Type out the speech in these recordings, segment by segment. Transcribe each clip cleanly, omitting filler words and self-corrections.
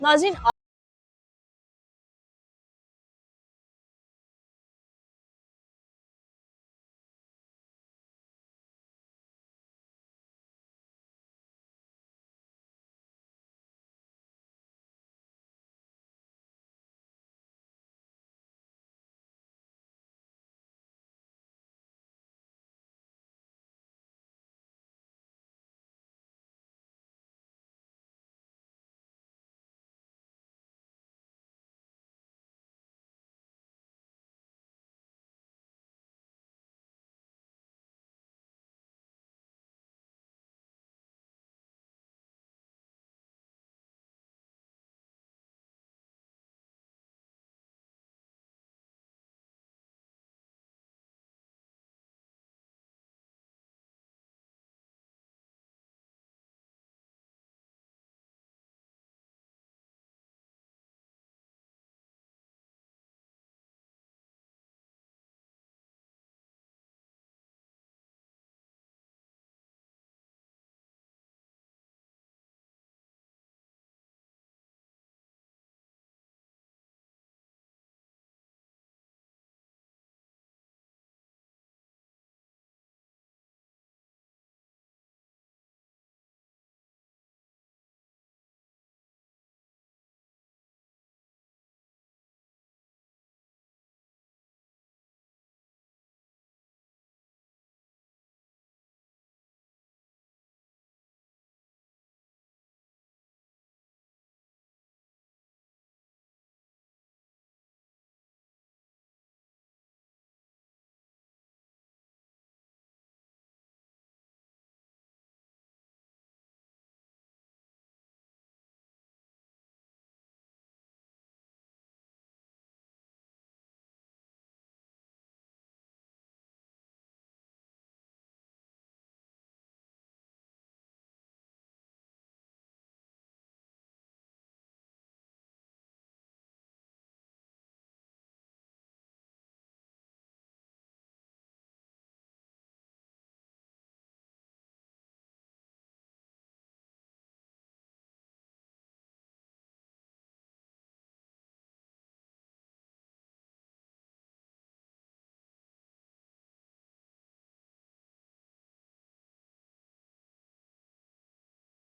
नाज़रीन,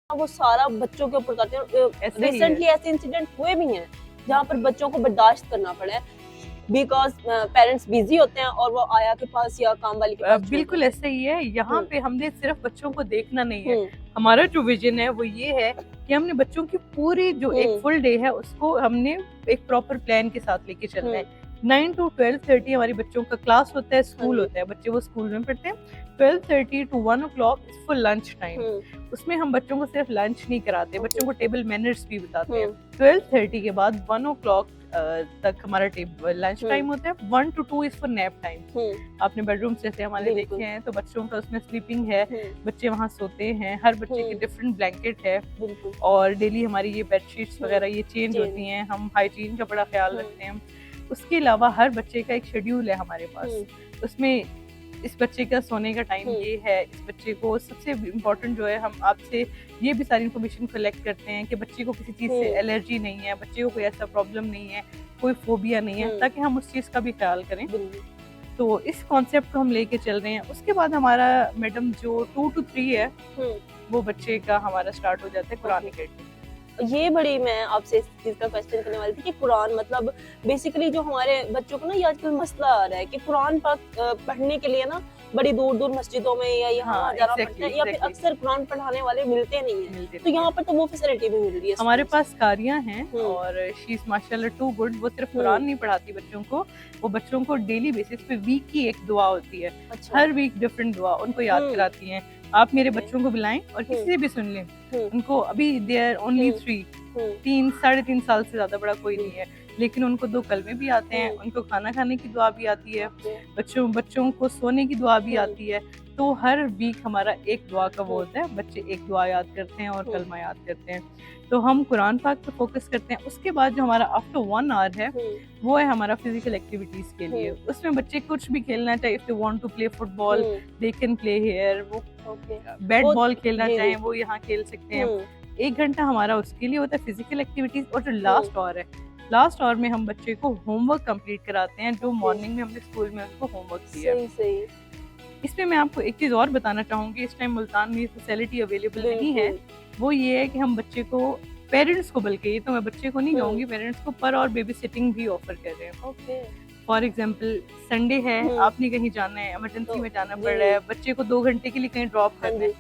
वो सारा बच्चों के ऊपर करते हैं। ऐसे ही है। रिसेंटली ऐसे इंसिडेंट हुए भी हैं जहाँ पर बच्चों को बर्दाश्त करना पड़ा है, बिकॉज पेरेंट्स बिजी होते हैं और वो आया के पास या काम वाली के पास बिल्कुल ऐसा ही है। यहाँ पे हमने सिर्फ बच्चों को देखना नहीं है, हमारा जो विजन है वो ये है कि हमने बच्चों की पूरी जो एक फुल डे है उसको हमने एक प्रॉपर प्लान के साथ लेके चलना है। 9 to 12:30 हमारे बच्चों का क्लास होता है, स्कूल होता है, बच्चे वो स्कूल में पढ़ते हैं। 12:30 to 1 o'clock full lunch time. उसमें हम बच्चों को सिर्फ लंच नहीं कराते, बच्चों को टेबल मैनर्स भी बताते हैं। 12:30 के बाद 1 o'clock तक हमारा लंच टाइम होता है। 1 to 2 is for nap time. आपने बेडरूम जैसे हमारे देखे हैं तो बच्चों का उसमें स्लीपिंग है, बच्चे वहाँ सोते हैं, हर बच्चे की डिफरेंट ब्लैंकेट है और डेली हमारी ये बेडशीट्स वगैरह ये चेंज होती हैं। हम हाइजीन का बड़ा ख्याल रखते हैं। उसके अलावा हर बच्चे का एक शेड्यूल है हमारे पास। उसमें इस बच्चे का सोने का टाइम ये है, इस बच्चे को सबसे इम्पोर्टेंट जो है हम आपसे ये भी सारी इन्फॉर्मेशन कलेक्ट करते हैं कि बच्चे को किसी चीज़ से एलर्जी नहीं है, बच्चे को कोई ऐसा प्रॉब्लम नहीं है, कोई फोबिया नहीं है, ताकि हम उस चीज़ का भी ख्याल करें। तो इस कॉन्सेप्ट को हम लेके चल रहे हैं। उसके बाद हमारा मैडम जो 2 to 3 है वो बच्चे का हमारा स्टार्ट हो जाता है कुरान अकेडमी। ये बड़ी मैं आपसे इस चीज का क्वेश्चन करने वाली थी कि कुरान मतलब बेसिकली जो हमारे बच्चों को ना ये आजकल मसला आ रहा है कि कुरान पाक पढ़ने के लिए ना बड़ी दूर दूर मस्जिदों में या यहाँ जाना पड़ता है, या फिर अक्सर कुरान पढ़ाने वाले मिलते नहीं है। तो यहाँ पर तो वो फैसिलिटी भी मिल रही है। हमारे पास कारियां हैं और शी इज माशाल्लाह टू गुड। वो सिर्फ कुरान नहीं पढ़ाती बच्चों को, वो बच्चों को डेली बेसिस पे वीक की एक दुआ होती है। हर वीक डिफरेंट दुआ उनको याद कराती हैं। आप मेरे बच्चों को बुलाएं और किसी से भी सुन लें। उनको अभी दे आर ओनली 3 साढ़े 3 साल से ज्यादा बड़ा कोई नहीं है, लेकिन उनको 2 कलमे भी आते हैं, उनको खाना खाने की दुआ भी आती है, बच्चों को सोने की दुआ भी आती है। तो हर वीक हमारा एक दुआ का वो होता है, बच्चे एक दुआ याद करते हैं और कलमा याद करते हैं। तो हम कुरान पाक पे फोकस करते हैं। उसके बाद जो हमारा आफ्टर 1 आवर है वो है हमारा फिजिकल एक्टिविटीज के लिए। उसमें बच्चे कुछ भी खेलना चाहे, if they want to play football they can play here, वो बैट बॉल खेलना चाहे वो यहाँ खेल सकते हैं। 1 घंटा हमारा उसके लिए होता है फिजिकल एक्टिविटीज, और जो लास्ट आवर है, लास्ट आवर में हम बच्चे को होमवर्क कंप्लीट कराते हैं जो मॉर्निंग में हमने स्कूल में उनको होमवर्क दिया। सही सही। इसमें मैं आपको एक चीज और बताना चाहूंगी, इस टाइम मुल्तान में ये फैसिलिटी अवेलेबल नहीं है, वो ये है कि हम बच्चे को, पेरेंट्स को, बल्कि ये तो मैं बच्चे को नहीं कहूंगी, पेरेंट्स को पर और बेबी सिटिंग भी ऑफर कर रहे हैं। ओके। फॉर एग्जाम्पल संडे है, आपने कहीं जाना है, इमरजेंसी में जाना पड़ रहा है, बच्चे को 2 घंटे के लिए कहीं ड्रॉप करना है,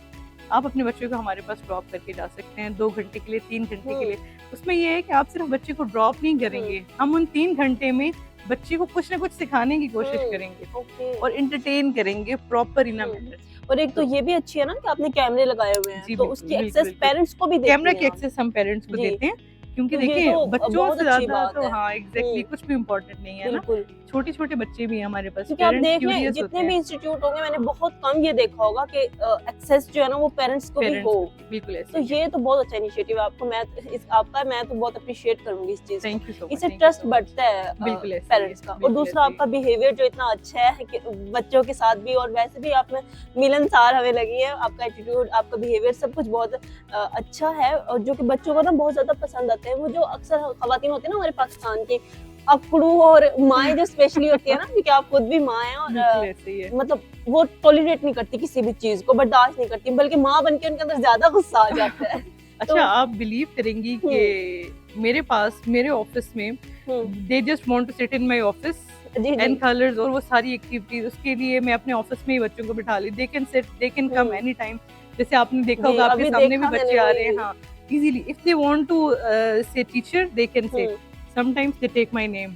आप अपने बच्चे को हमारे पास ड्रॉप करके जा सकते हैं 2 घंटे के लिए, 3 घंटे के लिए। उसमें ये है कि आप सिर्फ बच्चे को ड्रॉप नहीं करेंगे, हम उन 3 घंटे में बच्चे को कुछ ना कुछ सिखाने की कोशिश करेंगे और एंटरटेन करेंगे प्रॉपर इन मैनर। और एक तो ये भी अच्छी है ना कि आपने कैमरे लगाए हुए हैं, तो उसकी एक्सेस पेरेंट्स को भी देते हैं। कैमरा की एक्सेस हम पेरेंट्स को देते हैं, क्योंकि तो देखिए तो बच्चों से ज्यादा तो है। हाँ एग्जैक्टली कुछ भी इम्पोर्टेंट नहीं है ना, छोटे छोटे बच्चे भी हैं हमारे पास, क्योंकि आप देख लें जितने भी इंस्टीट्यूट होंगे, मैंने बहुत कम ये देखा होगा कि एक्सेस जो है ना वो पेरेंट्स को भी हो। बिल्कुल तो ये तो बहुत अच्छा इनिशिएटिव है आपको, मैं तो बहुत अप्रिशिएट करूंगी इस चीज थैंक यू सो मच। इससे ट्रस्ट बढ़ता है बिल्कुल पेरेंट्स का। और दूसरा आपका बिहेवियर जो इतना अच्छा है कि बच्चों के साथ भी, और वैसे भी आप में मिलनसार हमें लगी है, आपका एटीट्यूड, आपका बिहेवियर सब कुछ बहुत अच्छा है, और जो कि बच्चों को ना बहुत ज्यादा पसंद आते हैं। वो जो अक्सर खवातीन होती है ना हमारे पाकिस्तान की, अकड़ू और माएँ जो स्पेशली होती है ना, क्योंकि आप खुद भी माँ हैं, और मतलब वो टॉलरेट नहीं करती किसी भी चीज को, बर्दाश्त नहीं करती, बल्कि माँ बनके उनके अंदर ज्यादा गुस्सा आ जाता है। अच्छा, आप बिलीव करेंगी कि मेरे पास, मेरे ऑफिस में, they just want to sit in my office and colours, और वो सारी एक्टिविटीज, उसके लिए मैं अपने ऑफिस में ही बच्चों को बिठा ली, they can sit, they can come any time. जैसे आपने देखा होगा, आपके सामने भी बच्चे आ रहे हैं, हाँ easily, if they want to say teacher they can say, sometimes they take my name,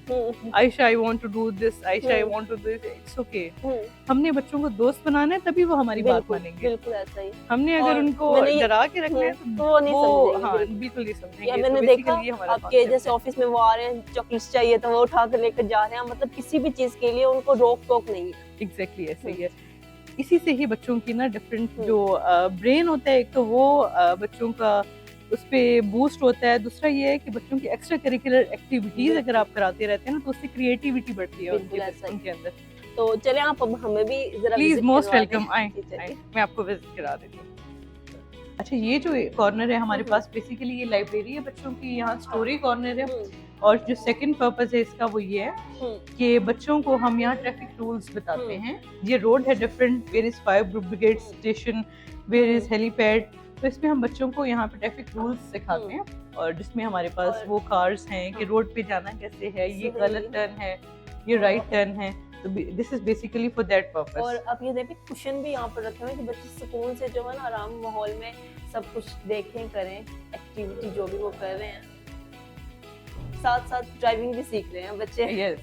Aisha I want to do this, Aisha I want to do this, it's okay। हमने बच्चों को दोस्त बनाना है तभी वो हमारी बात मानेंगे। बिल्कुल ऐसा ही। हमने अगर उनको डरा के रखना है तो वो नहीं समझेंगे, हाँ बिल्कुल नहीं समझेंगे। मैंने देखा आपके जैसे ऑफिस में वो आ रहे हैं, चॉकलेट्स चाहिए तो वो उठा कर लेकर जा रहे हैं, मतलब किसी भी चीज के लिए उनको रोक टोक नहीं है। एग्जैक्टली ऐसे ही है। इसी से ही बच्चों की ना डिफरेंट जो ब्रेन होता है, एक तो वो बच्चों का उस पे बूस्ट होता है, दूसरा ये है कि बच्चों की एक्स्ट्रा करिकुलर एक्टिविटीज अगर आप कराते रहते हैं ना, तो उससे क्रिएटिविटी बढ़ती है उनके अंदर। तो चले आप अब हमें भी जरा प्लीज, मोस्ट वेलकम, आए मैं आपको विजिट करा देती हूँ। अच्छा, ये जो कॉर्नर है हमारे पास, बेसिकली ये लाइब्रेरी है बच्चों की, यहाँ स्टोरी कॉर्नर है, और जो सेकंड पर्पस है इसका वो ये है कि बच्चों को हम यहाँ ट्रैफिक रूल्स बताते हैं। ये रोड है different, where is fire brigade station, where is helipad, तो इसमें हम बच्चों को यहाँ पे ट्रैफिक रूल्स सिखाते हैं, और जिसमें हमारे पास वो कार्स हैं कि रोड पे जाना कैसे है, ये गलत टर्न है, ये राइट टर्न है, तो this is basically for that purpose. और अब ये देखिए कुशन भी यहाँ पर रखे हुए हैं कि बच्चे सुकून से जो है ना आराम माहौल में सब कुछ देखें, करें, एक्टिविटी जो भी वो कर रहे हैं, साथ साथ ड्राइविंग भी सीख रहे हैं बच्चे। यस,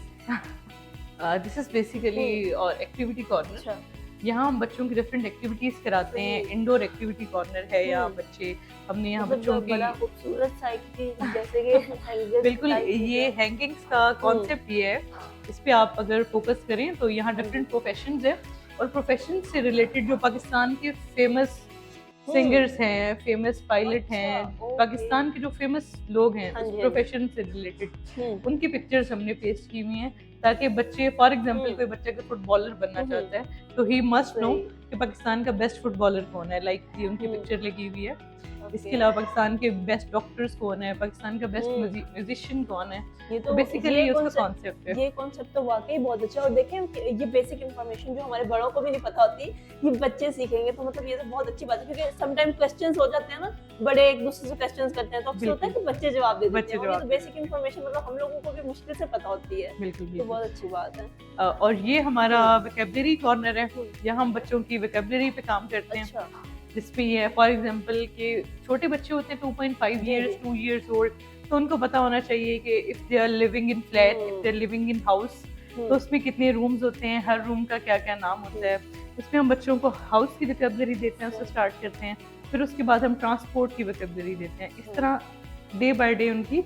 दिस इज बेसिकली और एक्टिविटी कॉर्नर। यहाँ हम बच्चों की डिफरेंट एक्टिविटीज कराते हैं, इंडोर एक्टिविटी कॉर्नर है यहाँ बच्चे, हमने यहाँ बच्चों की बड़ा खूबसूरत साइकिल जैसे कि बिल्कुल, ये हैंगिंग्स का कॉन्सेप्ट ये है, इस पे आप अगर फोकस करें तो यहाँ डिफरेंट प्रोफेशंस है, और प्रोफेशन से रिलेटेड जो पाकिस्तान के फेमस सिंगर्स हैं, फेमस पायलट हैं, पाकिस्तान के जो फेमस लोग हैं उस प्रोफेशन से रिलेटेड, उनकी पिक्चर्स हमने पेस्ट की हुई हैं, ताकि बच्चे, फॉर एग्जांपल कोई बच्चा अगर फुटबॉलर बनना चाहता है तो ही मस्ट नो कि पाकिस्तान का बेस्ट फुटबॉलर कौन है, लाइक ये उनकी पिक्चर लगी हुई है। इसके अलावा पाकिस्तान के बेस्ट डॉक्टर्स कौन है, पाकिस्तान का बेस्ट म्यूजिशियन कौन है, ये तो बेसिकली उसका कॉन्सेप्ट है। ये कॉन्सेप्ट तो वाकई बहुत अच्छा है, और देखें ये बेसिक इन्फॉर्मेशन जो हमारे बड़ों को भी नहीं पता होती, ये बच्चे सीखेंगे, तो मतलब ये तो बहुत अच्छी बात है, क्योंकि समटाइम क्वेश्चंस हो जाते हैं ना, बड़े एक दूसरे से क्वेश्चंस करते हैं, तो अक्सर होता है कि बच्चे जवाब दे देते हैं, तो बेसिक इन्फॉर्मेशन मतलब हम लोगों को भी मुश्किल से पता होती है। बिल्कुल, तो बहुत अच्छी बात है। और ये हमारा वोकैबुलरी कॉर्नर है, यहाँ हम बच्चों की वोकैबुलरी पे काम करते हैं, जिसपे ये है फॉर एग्जांपल कि छोटे बच्चे होते हैं 2.5 इयर्स 2 इयर्स ओल्ड, तो उनको पता होना चाहिए कि if they are living in flat, if they are living in house, तो उसमें कितने रूम्स होते हैं, हर रूम का क्या क्या नाम होता है। इसमें हम बच्चों को हाउस की वोकैबुलरी देते हैं, उससे स्टार्ट करते हैं, फिर उसके बाद हम ट्रांसपोर्ट की वोकैबुलरी देते हैं, इस तरह डे बाय डे उनकी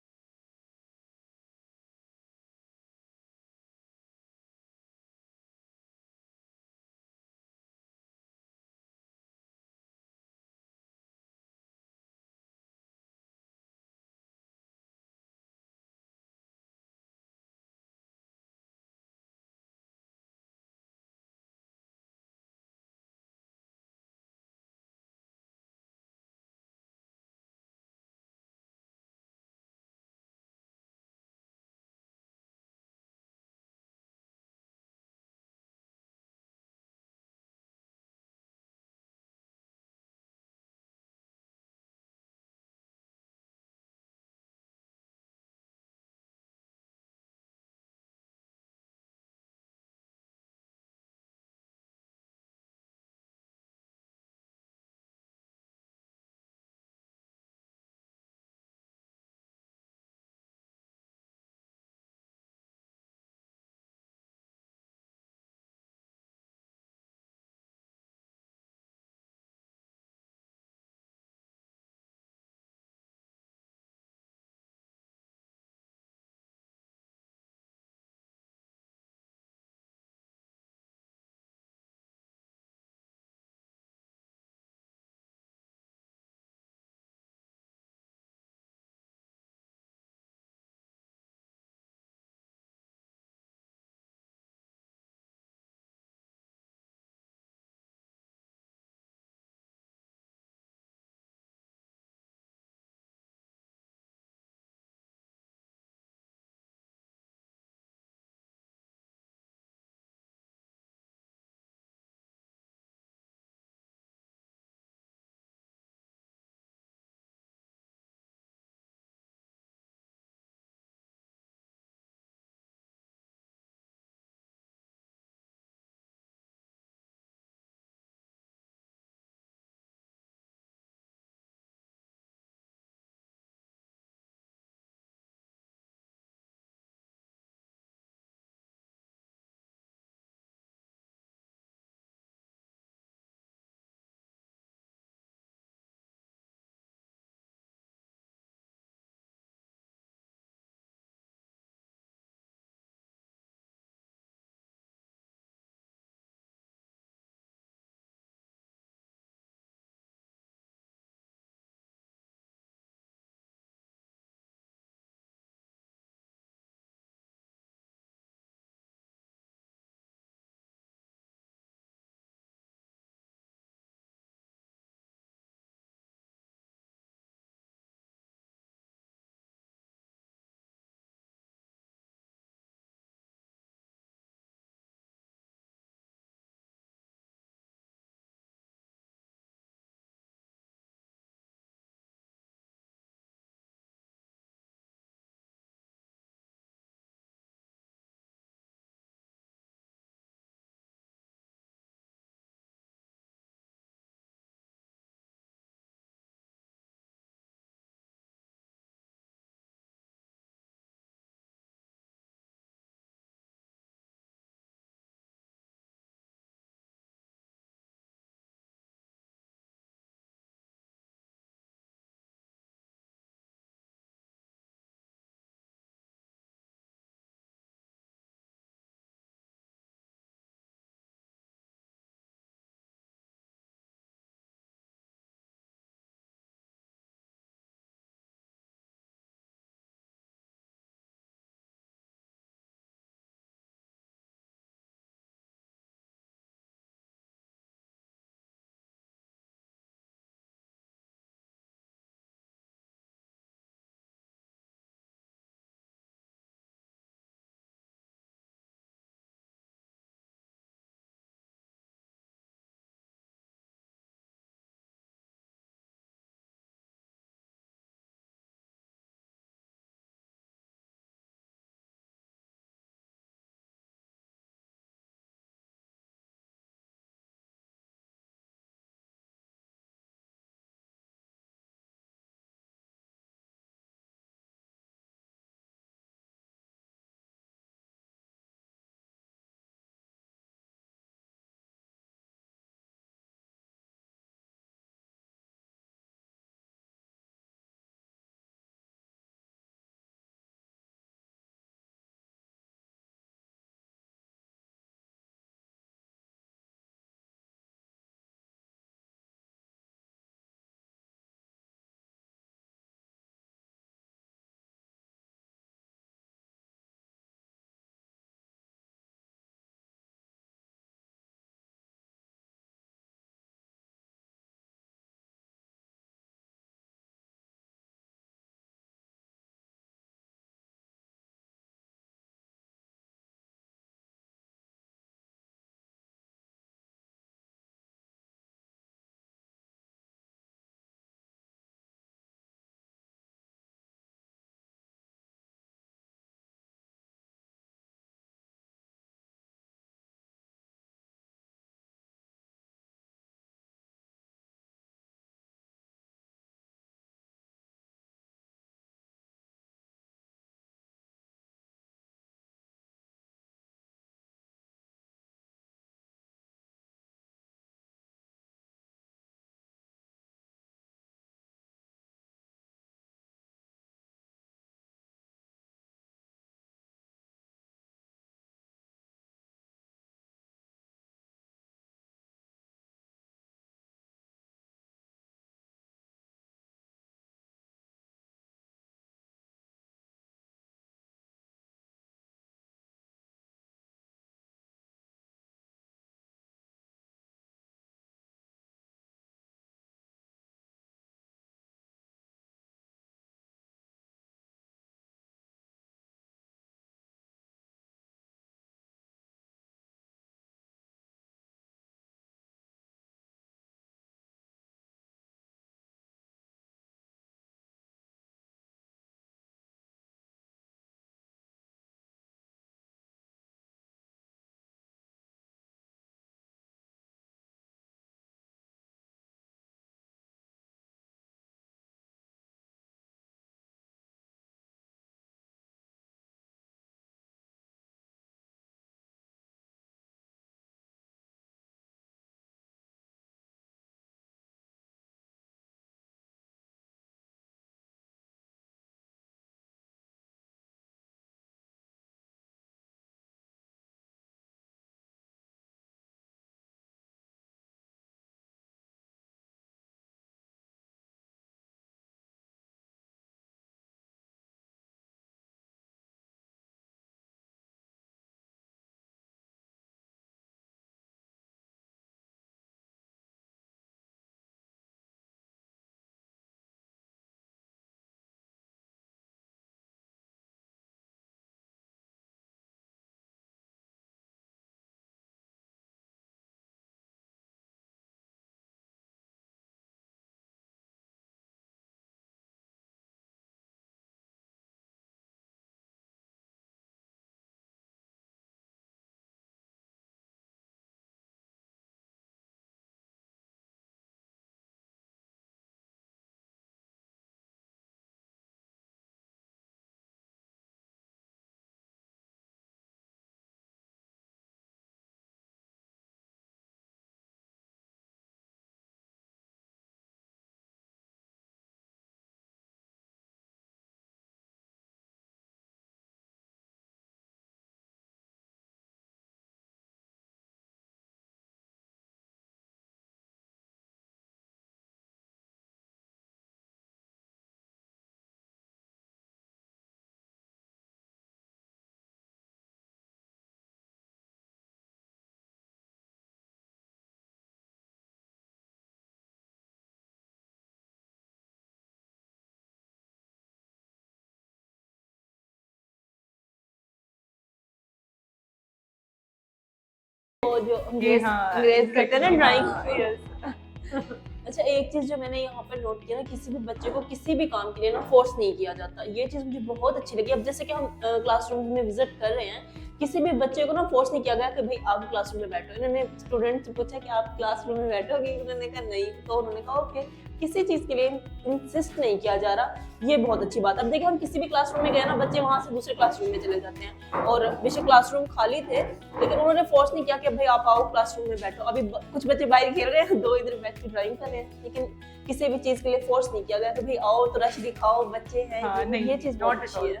वो जो ये हाँ अंग्रेज करते हैं ना ड्राइंग। yes। अच्छा, एक चीज जो मैंने यहाँ पर नोट किया ना, किसी भी बच्चे को किसी भी काम के लिए ना फोर्स नहीं किया जाता। ये चीज मुझे बहुत अच्छी लगी। अब जैसे कि हम क्लासरूम में विजिट कर रहे हैं, किसी भी बच्चे को ना फोर्स नहीं किया गया कि भाई आप क्लासरूम में बैठो। इन्होंने स्टूडेंट से पूछा कि आप क्लासरूम में बैठोगे, उन्होंने कहा नहीं, तो उन्होंने कहा ओके। किसी चीज के लिए इंसिस्ट नहीं किया जा रहा, ये बहुत अच्छी बात है। अब देखिए हम किसी भी क्लासरूम में गए ना, बच्चे वहां से दूसरे क्लासरूम में चले जाते हैं, और बेशक क्लासरूम खाली थे लेकिन उन्होंने फोर्स नहीं किया कि भाई आप आओ क्लासरूम में बैठो। अभी कुछ बच्चे बाहर खेल रहे हैं, दो इधर बैठ के ड्राइंग कर रहे हैं, लेकिन किसी भी चीज के लिए फोर्स नहीं किया गया कि भाई आओ तो रश दिखाओ, बच्चे हैं। हाँ, नहीं, ये चीज बहुत अच्छी है।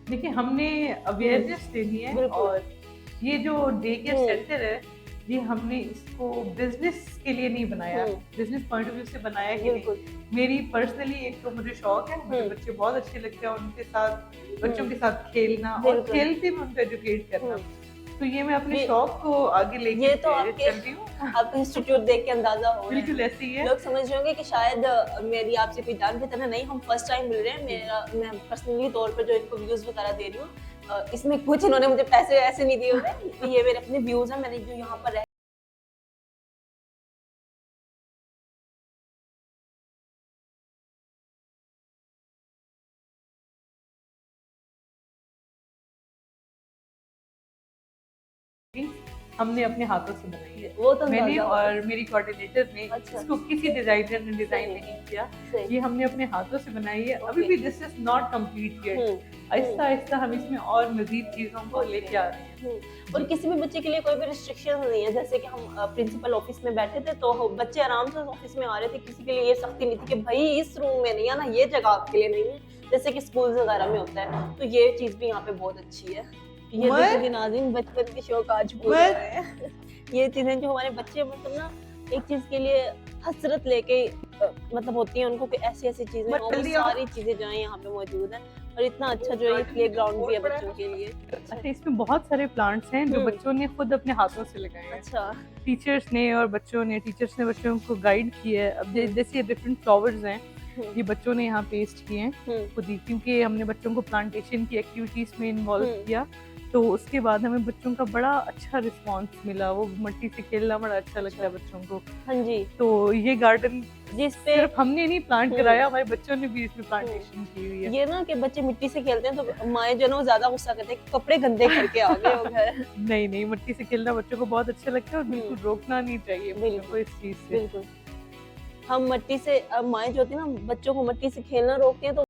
देखिए हमने अवेयरनेस देनी है, बिल्कुल। और ये जो डे केयर सेंटर है, ये हमने इसको बिजनेस के लिए नहीं बनाया, बिजनेस पॉइंट ऑफ व्यू से बनाया कि बिल्कुल। मेरी पर्सनली एक तो मुझे शौक है, मुझे बच्चे बहुत अच्छे लगते हैं, उनके साथ बच्चों के साथ खेलना और बिल्कुल। खेलते में उनको एजुकेट करना। तो ये मैं अपने शौक को आगे लेके ये तो चल रही हूँ। आपका इंस्टीट्यूट देख के अंदाजा हो रहा है। बिल्कुल ऐसे ही है। लोग समझ रहे होंगे कि शायद मेरी आपसे कोई जान पहचान नहीं, हम फर्स्ट टाइम मिल रहे हैं। मैं पर्सनली तौर पर जो इनको व्यूज वगैरह दे रही हूँ, इसमें कुछ इन्होंने मुझे पैसे ऐसे नहीं दिए हुए, ये मेरे अपने व्यूज हैं। मैंने जो यहाँ पर हमने अपने हाथों से बनाई है, वो तो मैंने अंदाजा और मेरी कोऑर्डिनेटर ने। अच्छा। इसको किसी डिजाइनर ने डिजाइन नहीं किया, ये हमने अपने हाथों से बनाई है। अभी भी this is not complete yet, Aahista Aahista हम इसमें और मजीद चीजों को लेके आ रहे हैं। और किसी भी बच्चे के लिए कोई भी रिस्ट्रिक्शन नहीं है। जैसे कि हम प्रिंसिपल ऑफिस में बैठे थे तो बच्चे आराम से ऑफिस में आ रहे थे, किसी के लिए ये सख्ती नहीं थी कि भाई इस रूम में नहीं आना, ये जगह आपके लिए नहीं है, जैसे कि स्कूल वगैरह में होता है। तो ये चीज भी यहाँ पे बहुत अच्छी है। ये देखो कि नाज़रीन, बचपन के शौक आज पूरे हो रहे हैं। ये चीजें जो हमारे बच्चे मतलब ना एक चीज के लिए हसरत लेके मतलब होती है उनको कि ऐसी ऐसी चीजें हो, वो सारी चीजें जो है यहाँ पे मौजूद है। और इतना अच्छा जो है प्ले ग्राउंड भी है बच्चों के लिए। अच्छा, इसमें बहुत सारे प्लांट्स हैं जो बच्चों ने खुद अपने हाथों से लगाए हैं। अच्छा। टीचर्स ने बच्चों को गाइड किया है। अब जैसे डिफरेंट फ्लावर्स हैं, ये बच्चों ने यहाँ पेस्ट किए हैं खुद ही, क्योंकि हमने बच्चों को प्लांटेशन की एक्टिविटीज में इन्वॉल्व किया। तो उसके बाद हमें बच्चों का बड़ा अच्छा रिस्पांस मिला, वो मिट्टी से खेलना बड़ा अच्छा लगता है बच्चों को। हाँ जी। तो ये गार्डन जिसपे सिर्फ हमने नहीं प्लांट कराया, हमारे बच्चों ने भी इसमें प्लांटेशन की हुई है। ये ना कि बच्चे मिट्टी से खेलते हैं तो माएँ जो ना ज्यादा गुस्सा करते हैं कि कपड़े गंदे करके आ गए हो घर। नहीं, मिट्टी से खेलना बच्चों को बहुत अच्छा लगता है, और बिल्कुल रोकना नहीं चाहिए बच्चों को इस चीज से। बिल्कुल। हम मिट्टी से माएँ जो होती है ना, बच्चों को मिट्टी से खेलना रोकते हैं तो